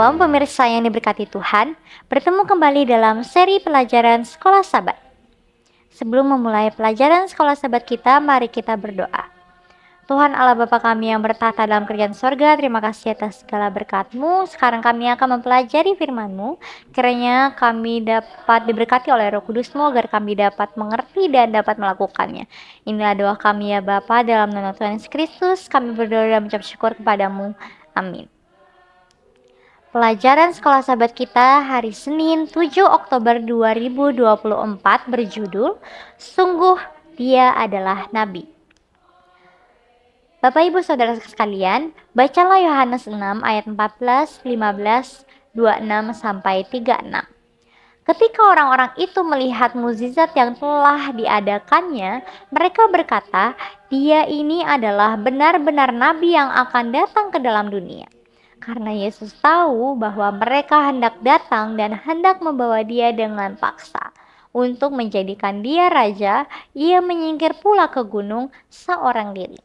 Shalom pemirsa yang diberkati Tuhan, bertemu kembali dalam seri pelajaran Sekolah Sabat. Sebelum memulai pelajaran Sekolah Sabat kita, mari kita berdoa. Tuhan Allah Bapa kami yang bertahta dalam kerajaan sorga, terima kasih atas segala berkat-Mu. Sekarang kami akan mempelajari firman-Mu, kiranya kami dapat diberkati oleh Roh Kudus-Mu agar kami dapat mengerti dan dapat melakukannya. Inilah doa kami ya Bapa, dalam nama Tuhan Yesus Kristus, kami berdoa dan mengucap syukur kepadamu. Amin. Pelajaran Sekolah Sabat kita hari Senin 7 Oktober 2024 berjudul Sungguh Dia Adalah Nabi. Bapak Ibu Saudara sekalian, bacalah Yohanes 6 ayat 14, 15, 26 sampai 36. Ketika orang-orang itu melihat mukjizat yang telah diadakannya, mereka berkata, "Dia ini adalah benar-benar nabi yang akan datang ke dalam dunia." Karena Yesus tahu bahwa mereka hendak datang dan hendak membawa dia dengan paksa. Untuk menjadikan dia raja, ia menyingkir pula ke gunung seorang diri.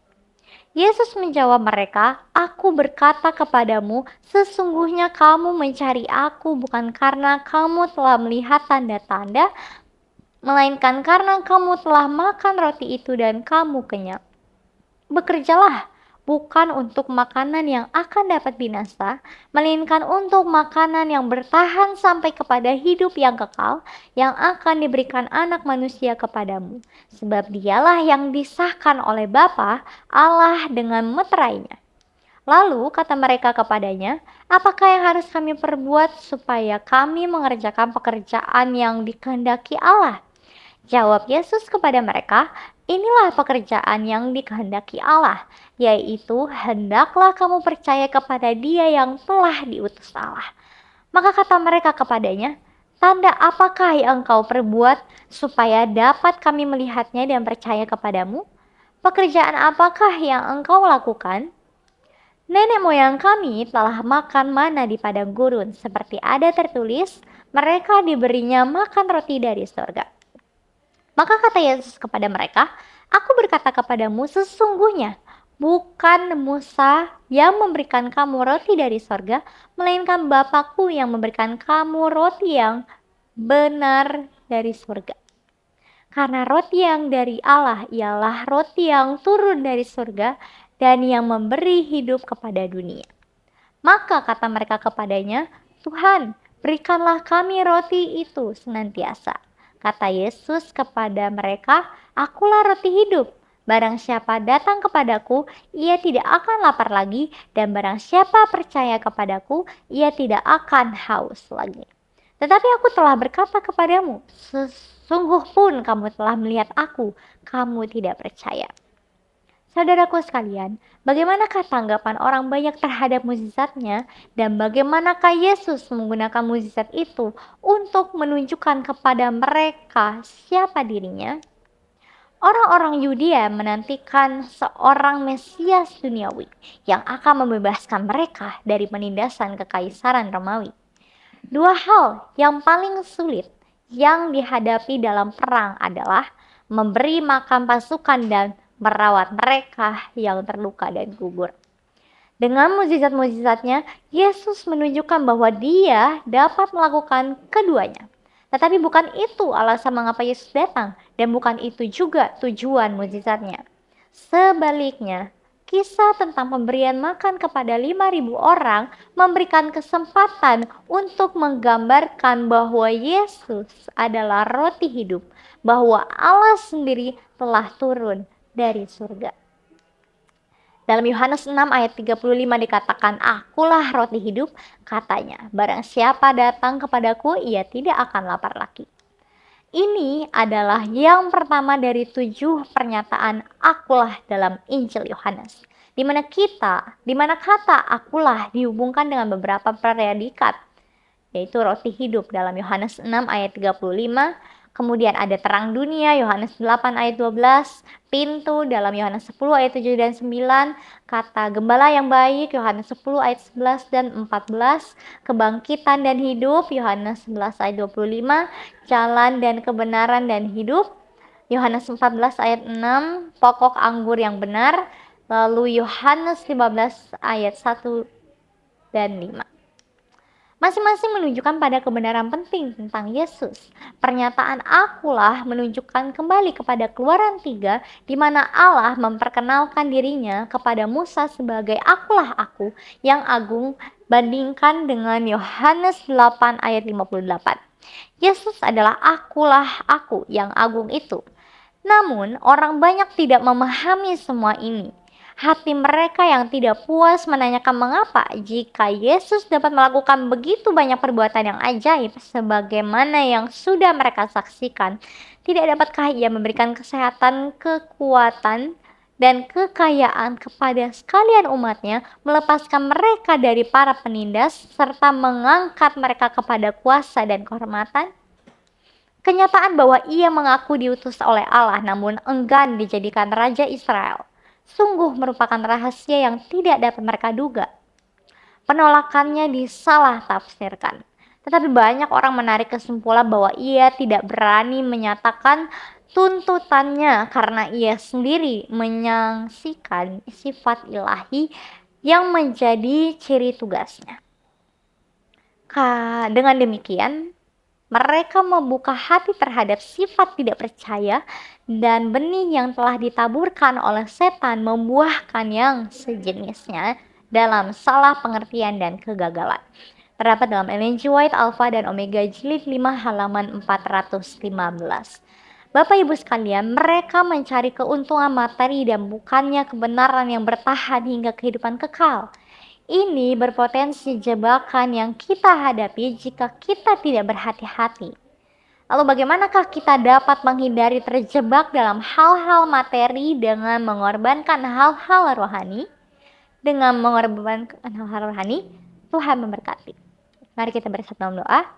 Yesus menjawab mereka, "Aku berkata kepadamu, sesungguhnya kamu mencari aku bukan karena kamu telah melihat tanda-tanda, melainkan karena kamu telah makan roti itu dan kamu kenyang. Bekerjalah, bukan untuk makanan yang akan dapat binasa, melainkan untuk makanan yang bertahan sampai kepada hidup yang kekal, yang akan diberikan Anak Manusia kepadamu. Sebab dialah yang disahkan oleh Bapa Allah dengan meterainya." Lalu kata mereka kepadanya, "Apakah yang harus kami perbuat supaya kami mengerjakan pekerjaan yang dikehendaki Allah?" Jawab Yesus kepada mereka, "Inilah pekerjaan yang dikehendaki Allah, yaitu hendaklah kamu percaya kepada Dia yang telah diutus Allah." Maka kata mereka kepadanya, "Tanda apakah yang engkau perbuat supaya dapat kami melihatnya dan percaya kepadamu? Pekerjaan apakah yang engkau lakukan? Nenek moyang kami telah makan mana di padang gurun, seperti ada tertulis, mereka diberinya makan roti dari surga." Maka kata Yesus kepada mereka, "Aku berkata kepadamu, sesungguhnya bukan Musa yang memberikan kamu roti dari sorga, melainkan Bapakku yang memberikan kamu roti yang benar dari surga. Karena roti yang dari Allah ialah roti yang turun dari surga dan yang memberi hidup kepada dunia." Maka kata mereka kepadanya, "Tuhan, berikanlah kami roti itu senantiasa." Kata Yesus kepada mereka, "Akulah roti hidup. Barang siapa datang kepadaku, ia tidak akan lapar lagi, dan barang siapa percaya kepadaku, ia tidak akan haus lagi. Tetapi aku telah berkata kepadamu, sesungguh pun kamu telah melihat aku, kamu tidak percaya." Saudaraku sekalian, bagaimanakah tanggapan orang banyak terhadap mukjizatnya, dan bagaimanakah Yesus menggunakan mukjizat itu untuk menunjukkan kepada mereka siapa dirinya? Orang-orang Yudea menantikan seorang Mesias duniawi yang akan membebaskan mereka dari penindasan kekaisaran Romawi. Dua hal yang paling sulit yang dihadapi dalam perang adalah memberi makan pasukan dan merawat mereka yang terluka dan gugur. Dengan mukjizat-mukjizatnya, Yesus menunjukkan bahwa Dia dapat melakukan keduanya. Tetapi bukan itu alasan mengapa Yesus datang, dan bukan itu juga tujuan mukjizatnya. Sebaliknya, kisah tentang pemberian makan kepada 5.000 orang memberikan kesempatan untuk menggambarkan bahwa Yesus adalah roti hidup, bahwa Allah sendiri telah turun dari surga. Dalam Yohanes 6 ayat 35 dikatakan, "Akulah roti hidup," katanya, "barang siapa datang kepadaku, ia tidak akan lapar lagi." Ini adalah yang pertama dari 7 pernyataan akulah dalam Injil Yohanes, di mana kata akulah dihubungkan dengan beberapa predikat, yaitu roti hidup dalam Yohanes 6 ayat 35, kemudian ada terang dunia Yohanes 8 ayat 12, pintu dalam Yohanes 10 ayat 7 dan 9, kata gembala yang baik Yohanes 10 ayat 11 dan 14, kebangkitan dan hidup Yohanes 11 ayat 25, jalan dan kebenaran dan hidup Yohanes 14 ayat 6, pokok anggur yang benar, lalu Yohanes 15 ayat 1 dan 5. Masing-masing menunjukkan pada kebenaran penting tentang Yesus. Pernyataan akulah menunjukkan kembali kepada Keluaran 3, di mana Allah memperkenalkan dirinya kepada Musa sebagai akulah aku yang agung, bandingkan dengan Yohanes 8 ayat 58. Yesus adalah akulah aku yang agung itu. Namun, orang banyak tidak memahami semua ini. Hati mereka yang tidak puas menanyakan mengapa jika Yesus dapat melakukan begitu banyak perbuatan yang ajaib sebagaimana yang sudah mereka saksikan. Tidak dapatkah ia memberikan kesehatan, kekuatan, dan kekayaan kepada sekalian umatnya, melepaskan mereka dari para penindas, serta mengangkat mereka kepada kuasa dan kehormatan? Kenyataan bahwa ia mengaku diutus oleh Allah namun enggan dijadikan Raja Israel sungguh merupakan rahasia yang tidak dapat mereka duga. Penolakannya disalah tafsirkan. Tetapi banyak orang menarik kesimpulan bahwa ia tidak berani menyatakan tuntutannya karena ia sendiri menyaksikan sifat ilahi yang menjadi ciri tugasnya. Dengan demikian, mereka membuka hati terhadap sifat tidak percaya dan benih yang telah ditaburkan oleh setan membuahkan yang sejenisnya dalam salah pengertian dan kegagalan. Terdapat dalam Ellen G. White, Alpha dan Omega Jilid 5 halaman 415. Bapak Ibu sekalian, mereka mencari keuntungan materi dan bukannya kebenaran yang bertahan hingga kehidupan kekal. Ini berpotensi jebakan yang kita hadapi jika kita tidak berhati-hati. Lalu bagaimanakah kita dapat menghindari terjebak dalam hal-hal materi dengan mengorbankan hal-hal rohani? Dengan mengorbankan hal-hal rohani, Tuhan memberkati. Mari kita bersatu dalam doa.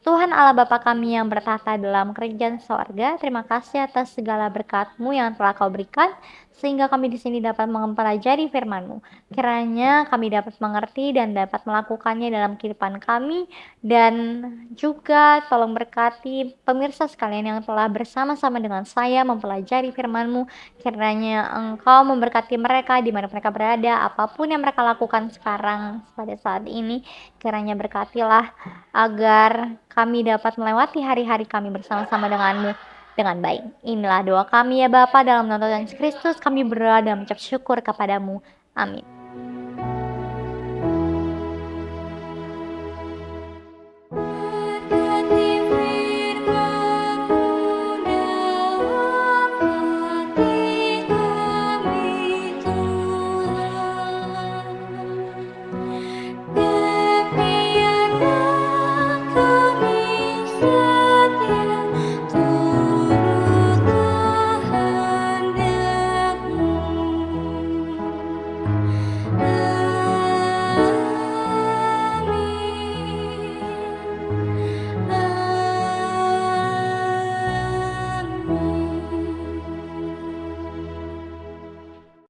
Tuhan Allah Bapa kami yang bertahta dalam kerajaan sorga, terima kasih atas segala berkat-Mu yang telah Kau berikan, sehingga kami di sini dapat mempelajari firman-Mu. Kiranya kami dapat mengerti dan dapat melakukannya dalam kehidupan kami, dan juga tolong berkati pemirsa sekalian yang telah bersama-sama dengan saya mempelajari firman-Mu. Kiranya Engkau memberkati mereka di mana mereka berada, apapun yang mereka lakukan sekarang pada saat ini, kiranya berkatilah agar kami dapat melewati hari-hari kami bersama-sama denganmu dengan baik. Inilah doa kami ya Bapa, dalam nama Tuhan Yesus Kristus kami berdoa dan mengucap syukur kepadamu. Amin.